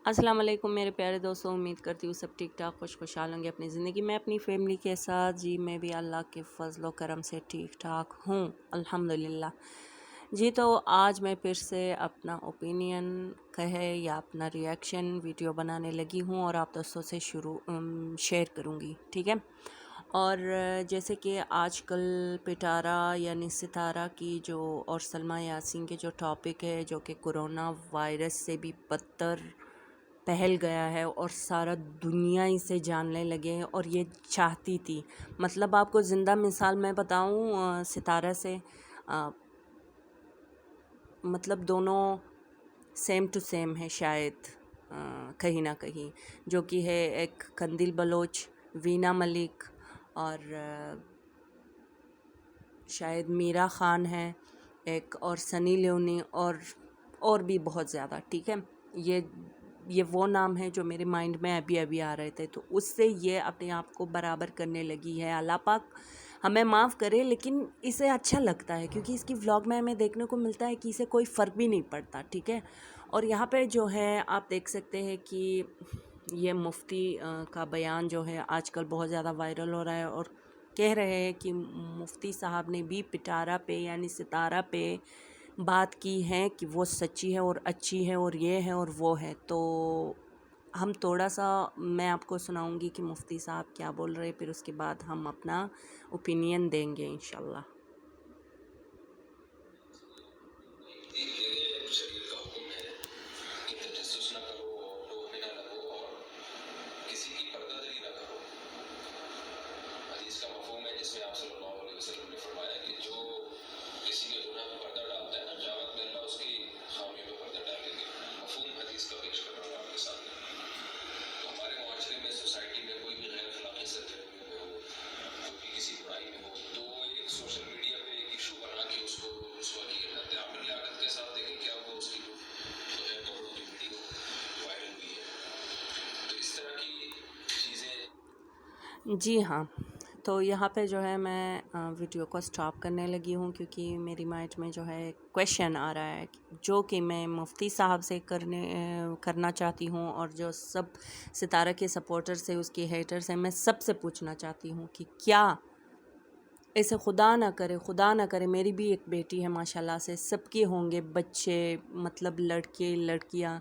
السلام علیکم میرے پیارے دوستوں، امید کرتی ہوں سب ٹھیک ٹھاک خوشحال ہوں گے اپنی زندگی میں اپنی فیملی کے ساتھ۔ جی میں بھی اللہ کے فضل و کرم سے ٹھیک ٹھاک ہوں الحمدللہ۔ جی تو آج میں پھر سے اپنا اوپینین کہے یا اپنا ریئیکشن ویڈیو بنانے لگی ہوں اور آپ دوستوں سے شیئر کروں گی، ٹھیک ہے۔ اور جیسے کہ آج کل پٹارا یعنی ستارہ کی جو اور سلمیٰ یاسین کے جو ٹاپک ہے، جو کہ کرونا وائرس سے بھی بدتر پھیل گیا ہے اور سارا دنیا اسے جاننے لگے ہیں، اور یہ چاہتی تھی، مطلب آپ کو زندہ مثال میں بتاؤں ستارہ سے، مطلب دونوں سیم ٹو سیم ہے شاید کہیں نہ کہیں، جو کہ ہے ایک قندیل بلوچ، وینا ملک، اور شاید میرا خان ہے ایک، اور سنی لیونی، اور بھی بہت زیادہ، ٹھیک ہے۔ یہ وہ نام ہے جو میرے مائنڈ میں ابھی آ رہے تھے، تو اس سے یہ اپنے آپ کو برابر کرنے لگی ہے۔ اللہ پاک ہمیں معاف کرے، لیکن اسے اچھا لگتا ہے کیونکہ اس کی ولاگ میں ہمیں دیکھنے کو ملتا ہے کہ اسے کوئی فرق بھی نہیں پڑتا، ٹھیک ہے۔ اور یہاں پہ جو ہے آپ دیکھ سکتے ہیں کہ یہ مفتی کا بیان جو ہے آج کل بہت زیادہ وائرل ہو رہا ہے، اور کہہ رہے ہیں کہ مفتی صاحب نے بھی پٹارا پہ یعنی ستارہ پہ بات کی ہے کہ وہ سچی ہے اور اچھی ہے اور یہ ہے اور وہ ہے۔ تو ہم تھوڑا سا میں آپ کو سناؤں گی کہ مفتی صاحب کیا بول رہے، پھر اس کے بعد ہم اپنا اوپینین دیں گے انشاءاللہ۔ جی ہاں، تو یہاں پہ جو ہے میں ویڈیو کو سٹاپ کرنے لگی ہوں، کیونکہ میری مائنڈ میں جو ہے کویشچن آ رہا ہے جو کہ میں مفتی صاحب سے کرنا چاہتی ہوں، اور جو سب ستارہ کے سپورٹر سے، اس کے ہیٹر سے، میں سب سے پوچھنا چاہتی ہوں کہ کیا ایسے خدا نہ کرے میری بھی ایک بیٹی ہے ماشاءاللہ سے، سب کے ہوں گے بچے، مطلب لڑکے لڑکیاں،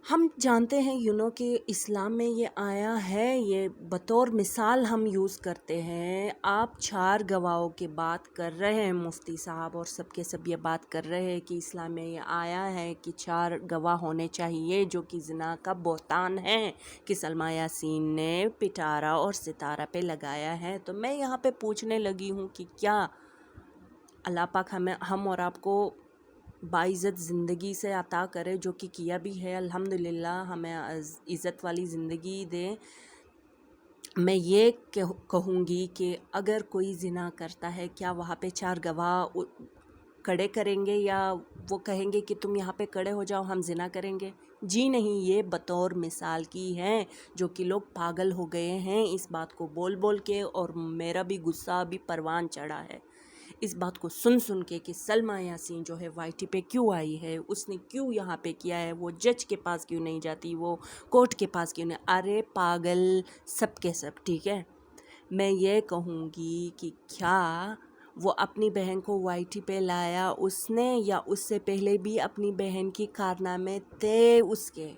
ہم جانتے ہیں کہ اسلام میں یہ آیا ہے، یہ بطور مثال ہم یوز کرتے ہیں۔ آپ 4 گواہوں کی بات کر رہے ہیں مفتی صاحب، اور سب کے سب یہ بات کر رہے ہیں کہ اسلام میں یہ آیا ہے کہ 4 گواہ ہونے چاہیے، جو کہ زنا کا بہتان ہے کہ سلمیٰ یاسین نے پٹارا اور ستارہ پہ لگایا ہے۔ تو میں یہاں پہ پوچھنے لگی ہوں کہ کیا اللہ پاک ہم اور آپ کو باعزت زندگی سے عطا کرے، جو کہ کیا بھی ہے الحمدللہ، ہمیں عزت والی زندگی دے۔ میں یہ کہوں گی کہ اگر کوئی زنا کرتا ہے، کیا وہاں پہ 4 گواہ کھڑے کریں گے یا وہ کہیں گے کہ تم یہاں پہ کھڑے ہو جاؤ، ہم زنا کریں گے؟ جی نہیں، یہ بطور مثال کی ہے، جو کہ لوگ پاگل ہو گئے ہیں اس بات کو بول کے، اور میرا بھی غصہ بھی پروان چڑھا ہے اس بات کو سن کے کہ سلمیٰ یاسین جو ہے وائی ٹی پہ کیوں آئی ہے، اس نے کیوں یہاں پہ کیا ہے، وہ جج کے پاس کیوں نہیں جاتی، وہ کورٹ کے پاس کیوں نہیں؟ ارے پاگل سب کے سب، ٹھیک ہے۔ میں یہ کہوں گی کہ کیا وہ اپنی بہن کو وائی ٹی پہ لایا اس نے، یا اس سے پہلے بھی اپنی بہن کی کارنامے تھے اس کے؟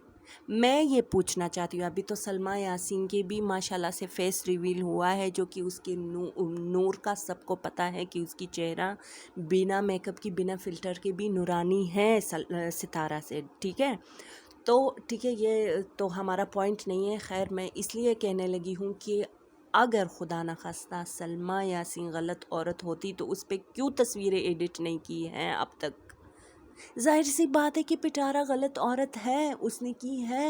میں یہ پوچھنا چاہتی ہوں۔ ابھی تو سلمیٰ یاسین کے بھی ماشاءاللہ سے فیس ریویل ہوا ہے، جو کہ اس کے نور کا سب کو پتہ ہے کہ اس کی چہرہ بنا میک اپ کی، بنا فلٹر کے بھی نورانی ہے ستارہ سے، ٹھیک ہے۔ تو ٹھیک ہے، یہ تو ہمارا پوائنٹ نہیں ہے۔ خیر، میں اس لیے کہنے لگی ہوں کہ اگر خدا نخواستہ سلمیٰ یاسین غلط عورت ہوتی تو اس پہ کیوں تصویریں ایڈٹ نہیں کی ہیں اب تک؟ ظاہر سی بات ہے کہ پٹارا غلط عورت ہے، اس نے کی ہے،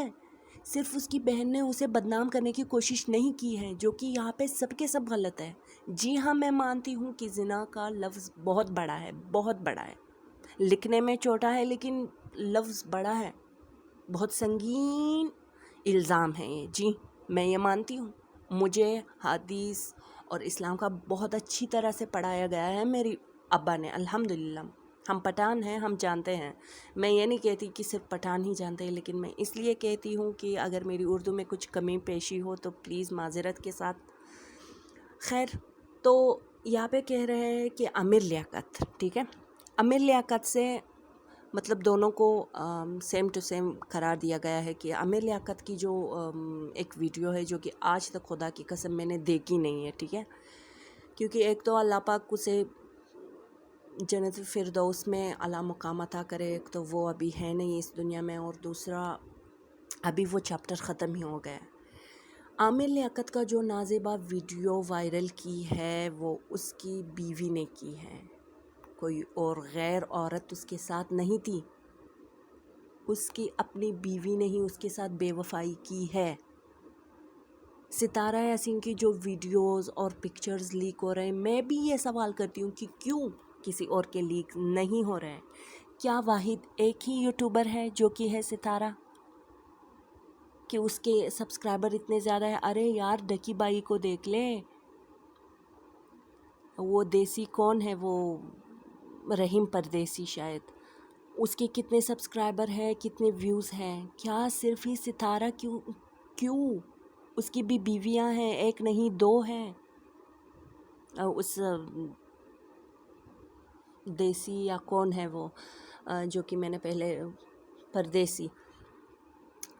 صرف اس کی بہن نے اسے بدنام کرنے کی کوشش نہیں کی ہے، جو کہ یہاں پہ سب کے سب غلط ہے۔ جی ہاں، میں مانتی ہوں کہ زنا کا لفظ بہت بڑا ہے، بہت بڑا ہے، لکھنے میں چھوٹا ہے لیکن لفظ بڑا ہے، بہت سنگین الزام ہے یہ۔ جی میں یہ مانتی ہوں، مجھے حدیث اور اسلام کا بہت اچھی طرح سے پڑھایا گیا ہے میری ابا نے الحمدللہ، ہم پٹھان ہیں، ہم جانتے ہیں. میں یہ نہیں کہتی کہ صرف پٹھان ہی جانتے ہیں، لیکن میں اس لیے کہتی ہوں کہ اگر میری اردو میں کچھ کمی پیشی ہو تو پلیز معذرت کے ساتھ. خیر، تو یہاں پہ کہہ رہے ہیں کہ امیر لیاقت، ٹھیک ہے. امیر لیاقت سے مطلب دونوں کو سیم ٹو سیم قرار دیا گیا ہے کہ امیر لیاقت کی جو ایک ویڈیو ہے جو کہ آج تک خدا کی قسم میں نے دیکھی نہیں ہے، ٹھیک ہے. کیونکہ ایک تو اللہ پاک اسے جنت الفردوس میں اعلیٰ مقام عطا کرے، ایک تو وہ ابھی ہے نہیں اس دنیا میں، اور دوسرا ابھی وہ چیپٹر ختم ہی ہو گیا. عامر لیاقت کا جو نازیبہ ویڈیو وائرل کی ہے وہ اس کی بیوی نے کی ہے، کوئی اور غیر عورت اس کے ساتھ نہیں تھی. اس کی اپنی بیوی نے ہی اس کے ساتھ بے وفائی کی ہے. ستارہ یاسین کی جو ویڈیوز اور پکچرز لیک ہو رہے ہیں، میں بھی یہ سوال کرتی ہوں کہ کیوں کسی اور کے لیک نہیں ہو رہے ہیں؟ کیا واحد ایک ہی یوٹیوبر ہے جو کہ ہے ستارہ، کہ اس کے سبسکرائبر اتنے زیادہ ہیں؟ ارے یار، ڈکی بائی کو دیکھ لے، وہ دیسی کون ہے، وہ رحیم پردیسی شاید، اس کے کتنے سبسکرائبر ہیں، کتنے ویوز ہیں؟ کیا صرف ہی ستارہ کیوں؟ اس کی بھی بیویاں ہیں، ایک نہیں دو ہیں. اس دیسی یا کون ہے وہ جو کہ میں نے پہلے پردیسی.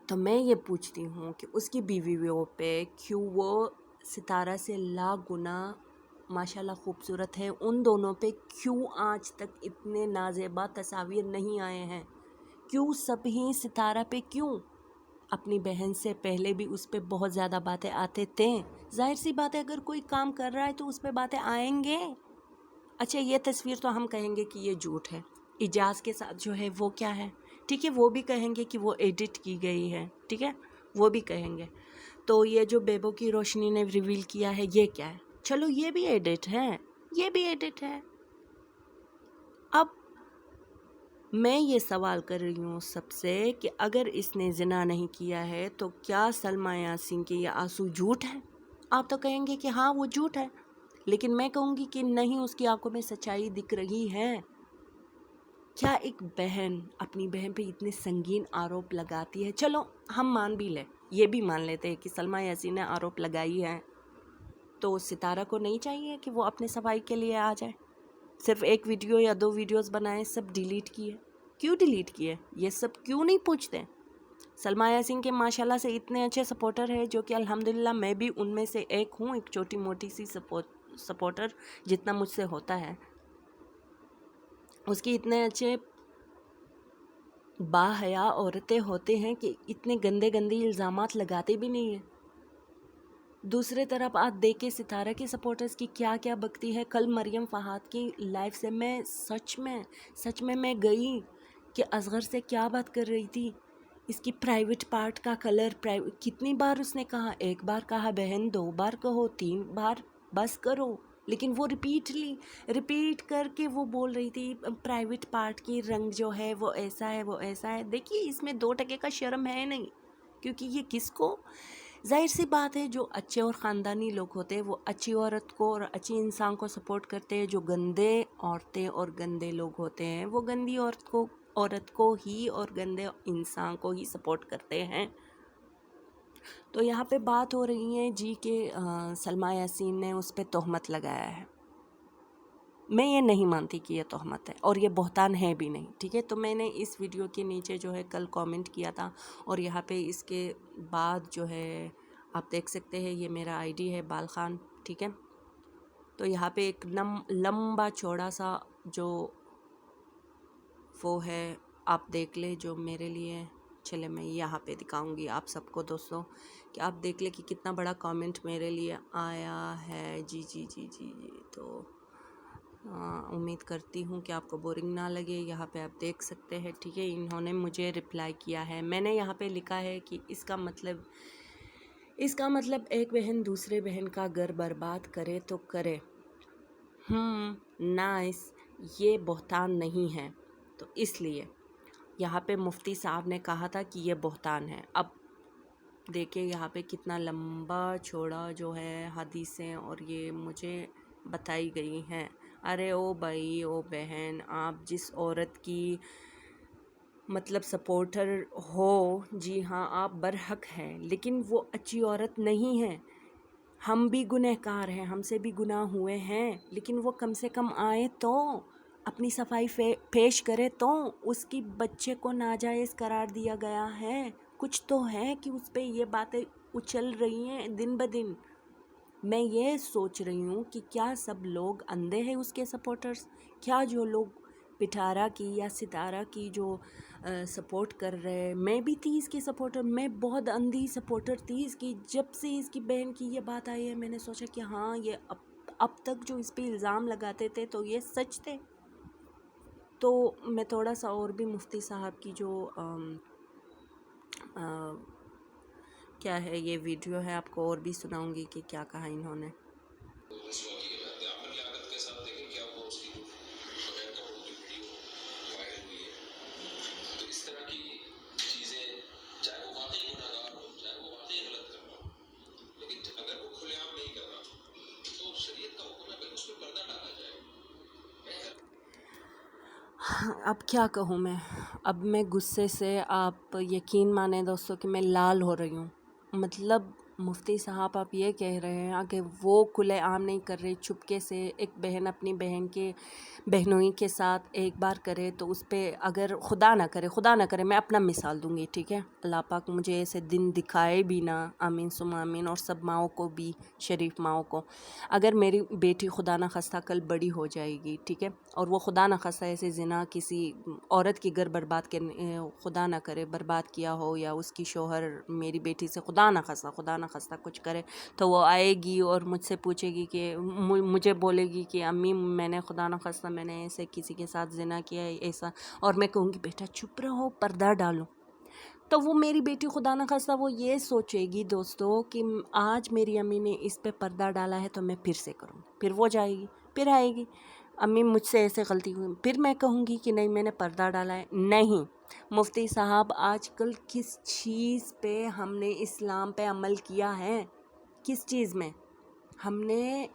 تو میں یہ پوچھتی ہوں کہ اس کی بیویوں پہ کیوں وہ ستارہ سے لاکھ گنا ماشاءاللہ خوبصورت ہے، ان دونوں پہ کیوں آج تک اتنے نازیبا تصاویر نہیں آئے ہیں؟ کیوں سب ہی ستارہ پہ کیوں؟ اپنی بہن سے پہلے بھی اس پہ بہت زیادہ باتیں آتے تھے. ظاہر سی بات ہے، اگر کوئی کام کر رہا ہے تو اس پہ باتیں آئیں گے. اچھا، یہ تصویر تو ہم کہیں گے کہ یہ جھوٹ ہے. اجاز کے ساتھ جو ہے وہ کیا ہے، ٹھیک ہے، وہ بھی کہیں گے کہ وہ ایڈٹ کی گئی ہے، ٹھیک ہے، وہ بھی کہیں گے. تو یہ جو بیبو کی روشنی نے ریویل کیا ہے، یہ کیا ہے؟ چلو یہ بھی ایڈٹ ہے، یہ بھی ایڈٹ ہے. اب میں یہ سوال کر رہی ہوں سب سے کہ اگر اس نے زنا نہیں کیا ہے تو کیا سلمیٰ یاسین کے یہ آنسو جھوٹ ہے؟ آپ تو کہیں گے کہ ہاں وہ جھوٹ ہے، لیکن میں کہوں گی کہ نہیں، اس کی آنکھوں میں سچائی دکھ رہی ہے. کیا ایک بہن اپنی بہن پہ اتنے سنگین آروپ لگاتی ہے؟ چلو ہم مان بھی لیں، یہ بھی مان لیتے ہیں کہ سلمیٰ یاسین نے آروپ لگائی ہے، تو ستارہ کو نہیں چاہیے کہ وہ اپنے صفائی کے لیے آ جائے؟ صرف ایک ویڈیو یا 2 ویڈیوز بنائے، سب ڈیلیٹ کیے. کیوں ڈیلیٹ کیے؟ یہ سب کیوں نہیں پوچھتے؟ سلمیٰ یاسین کے ماشاءاللہ سے اتنے اچھے سپورٹر ہیں، جو کہ الحمدللہ میں بھی ان میں سے ایک ہوں، ایک چھوٹی موٹی سی سپورٹر جتنا مجھ سے ہوتا ہے. اس کی اتنے اچھے باحیا عورتیں ہوتے ہیں کہ اتنے گندے الزامات لگاتے بھی نہیں ہیں. دوسرے طرف آپ دیکھیں ستارہ کے سپورٹرز کی کیا بکتی ہے. کل مریم فہد کی لائف سے میں سچ میں میں گئی کہ اصغر سے کیا بات کر رہی تھی. اس کی پرائیویٹ پارٹ کا کلر کتنی بار اس نے کہا، 1 بار کہا بہن، 2 بار کہو، 3 بار بس کرو، لیکن وہ ریپیٹ کر کے وہ بول رہی تھی پرائیویٹ پارٹ کی رنگ جو ہے وہ ایسا ہے، وہ ایسا ہے. دیکھیے، اس میں 2 ٹکے کا شرم ہے نہیں، کیونکہ یہ کس کو، ظاہر سی بات ہے، جو اچھے اور خاندانی لوگ ہوتے ہیں وہ اچھی عورت کو اور اچھی انسان کو سپورٹ کرتے ہیں. جو گندے عورتیں اور گندے لوگ ہوتے ہیں وہ گندی عورت کو ہی اور گندے انسان کو ہی سپورٹ کرتے ہیں. تو یہاں پہ بات ہو رہی ہے جی کہ سلمیٰ یاسین نے اس پہ تہمت لگایا ہے. میں یہ نہیں مانتی کہ یہ تہمت ہے، اور یہ بہتان ہے بھی نہیں، ٹھیک ہے. تو میں نے اس ویڈیو کے نیچے جو ہے کل کامنٹ کیا تھا، اور یہاں پہ اس کے بعد جو ہے آپ دیکھ سکتے ہیں، یہ میرا آئی ڈی ہے بال خان، ٹھیک ہے. تو یہاں پہ ایک لمبا چوڑا سا جو وہ ہے، آپ دیکھ لیں، جو میرے لیے، چلے میں یہاں پہ دکھاؤں گی آپ سب کو دوستوں کہ آپ دیکھ لیں کہ کتنا بڑا کامنٹ میرے لیے آیا ہے. جی. تو امید کرتی ہوں کہ آپ کو بورنگ نہ لگے. یہاں پہ آپ دیکھ سکتے ہیں، ٹھیک ہے. انہوں نے مجھے رپلائی کیا ہے. میں نے یہاں پہ لکھا ہے کہ اس کا مطلب ایک بہن دوسرے بہن کا گھر برباد کرے تو کرے. نائس، یہ بہتان نہیں ہے. تو اس لیے یہاں پہ مفتی صاحب نے کہا تھا کہ یہ بہتان ہے. اب دیکھیں یہاں پہ کتنا لمبا چوڑا جو ہے حدیثیں اور یہ مجھے بتائی گئی ہیں. ارے او بھائی او بہن، آپ جس عورت کی مطلب سپورٹر ہو، جی ہاں آپ برحق ہیں، لیکن وہ اچھی عورت نہیں ہے۔ ہم بھی گنہگار ہیں، ہم سے بھی گناہ ہوئے ہیں، لیکن وہ کم سے کم آئے تو اپنی صفائی پیش کرے تو اس کی بچے کو ناجائز قرار دیا گیا ہے، کچھ تو ہے کہ اس پہ یہ باتیں اچھل رہی ہیں دن بدن۔ میں یہ سوچ رہی ہوں کہ کیا سب لوگ اندھے ہیں اس کے سپورٹرز؟ کیا جو لوگ پٹھارا کی یا ستارہ کی جو سپورٹ کر رہے، میں بھی تھی اس کی سپورٹر، میں بہت اندھی سپورٹر تھی اس کی۔ جب سے اس کی بہن کی یہ بات آئی ہے میں نے سوچا کہ ہاں یہ اب تک جو اس پہ الزام لگاتے تھے تو یہ سچ تھے۔ تو میں تھوڑا سا اور بھی مفتی صاحب کی جو کیا ہے یہ ویڈیو ہے آپ کو اور بھی سناؤں گی کہ کیا کہا انہوں نے۔ اب کیا کہوں میں، اب میں غصے سے آپ یقین مانیں دوستوں کہ میں لال ہو رہی ہوں۔ مطلب مفتی صاحب آپ یہ کہہ رہے ہیں کہ وہ کھلے عام نہیں کر رہے، چپکے سے ایک بہن اپنی بہن کے بہنوئی کے ساتھ ایک بار کرے تو اس پہ اگر خدا نہ کرے میں اپنا مثال دوں گی، ٹھیک ہے، اللہ پاک مجھے ایسے دن دکھائے بھی نہ، آمین ثم آمین، اور سب ماؤں کو بھی، شریف ماؤں کو۔ اگر میری بیٹی خدا نخواستہ کل بڑی ہو جائے گی، ٹھیک ہے، اور وہ خدا نخواستہ ایسے زنا کسی عورت کی گھر برباد کرنے، خدا نہ کرے برباد کیا ہو، یا اس کی شوہر میری بیٹی سے خدا نخواستہ کچھ کرے، تو وہ آئے گی اور مجھ سے پوچھے گی کہ مجھے بولے گی کہ امی میں نے خدا نخواستہ میں نے ایسے کسی کے ساتھ زنا کیا ہے ایسا، اور میں کہوں گی بیٹا چپ رہو، پردہ ڈالو، تو وہ میری بیٹی خدا نخواستہ وہ یہ سوچے گی دوستو کہ آج میری امی نے اس پہ پردہ ڈالا ہے تو میں پھر سے کروں، پھر وہ جائے گی، پھر آئے گی امی مجھ سے ایسے غلطی ہوئی، پھر میں کہوں گی کہ نہیں میں نے پردہ ڈالا ہے۔ نہیں مفتی صاحب، آج کل کس چیز پہ ہم نے اسلام پہ عمل کیا ہے؟ کس چیز میں ہم نے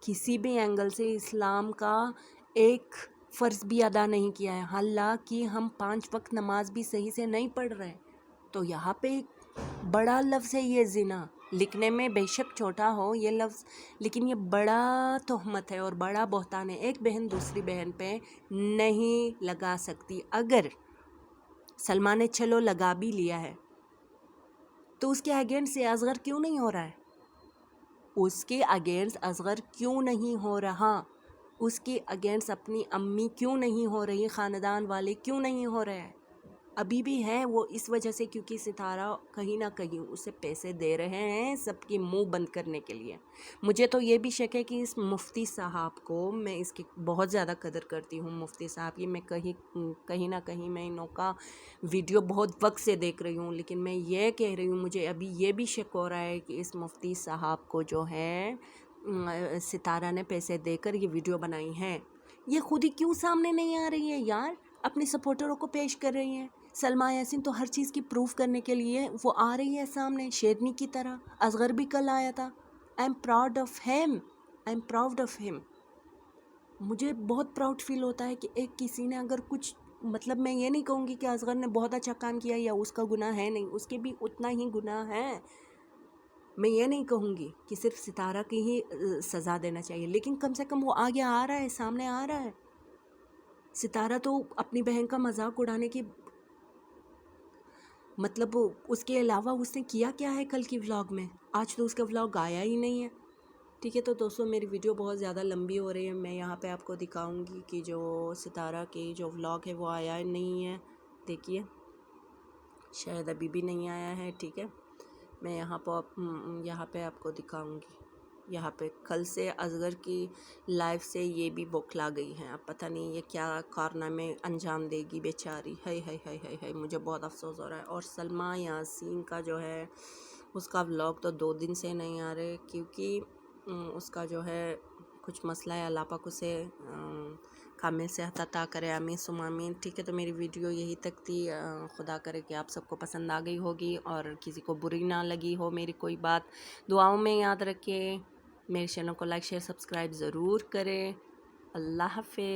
کسی بھی اینگل سے اسلام کا ایک فرض بھی ادا نہیں کیا ہے؟ حالانکہ ہم 5 وقت نماز بھی صحیح سے نہیں پڑھ رہے، تو یہاں پہ بڑا لفظ ہے یہ زنا، لکھنے میں بے شک چھوٹا ہو یہ لفظ، لیکن یہ بڑا تہمت ہے اور بڑا بہتان ہے، ایک بہن دوسری بہن پہ نہیں لگا سکتی۔ اگر سلمان نے چلو لگا بھی لیا ہے تو اس کے اگینسٹ سے اصغر کیوں نہیں ہو رہا ہے؟ اس کے اگینسٹ اصغر کیوں نہیں ہو رہا؟ اس کے اگینسٹ اپنی امی کیوں نہیں ہو رہی؟ خاندان والے کیوں نہیں ہو رہے ہیں؟ ابھی بھی ہیں وہ اس وجہ سے کیونکہ ستارہ کہیں نہ کہیں اسے پیسے دے رہے ہیں سب کی منہ بند کرنے کے لیے۔ مجھے تو یہ بھی شک ہے کہ اس مفتی صاحب کو، میں اس کی بہت زیادہ قدر کرتی ہوں مفتی صاحب کی، میں کہیں نہ کہیں میں انہوں کا ویڈیو بہت وقت سے دیکھ رہی ہوں، لیکن میں یہ کہہ رہی ہوں مجھے ابھی یہ بھی شک ہو رہا ہے کہ اس مفتی صاحب کو جو ہے ستارہ نے پیسے دے کر یہ ویڈیو بنائی ہے، یہ خود ہی کیوں سامنے نہیں آ رہی ہے یار؟ اپنے سپورٹروں کو پیش کر رہی ہیں۔ سلما یاسین تو ہر چیز کی پروف کرنے کے لیے وہ آ رہی ہے سامنے شیرنی کی طرح، اصغر بھی کل آیا تھا۔ I am proud of him, مجھے بہت پراؤڈ فیل ہوتا ہے کہ ایک کسی نے اگر کچھ، مطلب میں یہ نہیں کہوں گی کہ اصغر نے بہت اچھا کام کیا یا اس کا گناہ ہے نہیں، اس کے بھی اتنا ہی گناہ ہے، میں یہ نہیں کہوں گی کہ صرف ستارہ کی ہی سزا دینا چاہیے، لیکن کم سے کم وہ آگے آ رہا ہے، سامنے آ رہا ہے۔ ستارہ تو اپنی بہن کا مذاق اڑانے کی، مطلب اس کے علاوہ اس نے کیا کیا ہے کل کی ولاگ میں؟ آج تو اس کا ولاگ آیا ہی نہیں ہے، ٹھیک ہے۔ تو دوستوں میری ویڈیو بہت زیادہ لمبی ہو رہی ہے، میں یہاں پہ آپ کو دکھاؤں گی کہ جو ستارہ کی جو ولاگ ہے وہ آیا ہی نہیں ہے، دیکھیے شاید ابھی بھی نہیں آیا ہے، ٹھیک ہے۔ میں یہاں پہ آپ کو دکھاؤں گی، یہاں پہ کل سے اصغر کی لائف سے یہ بھی بوکھلا گئی ہے، اب پتہ نہیں یہ کیا کارنامے انجام دے گی بیچاری، ہائے مجھے بہت افسوس ہو رہا ہے۔ اور سلما یاسین کا جو ہے اس کا ولاگ تو 2 دن سے نہیں آ رہے، کیونکہ اس کا جو ہے کچھ مسئلہ ہے، اللہ پاک اسے کامل صحت عطا کرے، آمین ثم آمین، ٹھیک ہے۔ تو میری ویڈیو یہی تک تھی، خدا کرے کہ آپ سب کو پسند آ گئی ہوگی اور کسی کو بری نہ لگی ہو میری کوئی بات، دعاؤں میں یاد رکھیں، میرے چینل کو لائک شیئر سبسکرائب ضرور کریں، اللہ حافظ.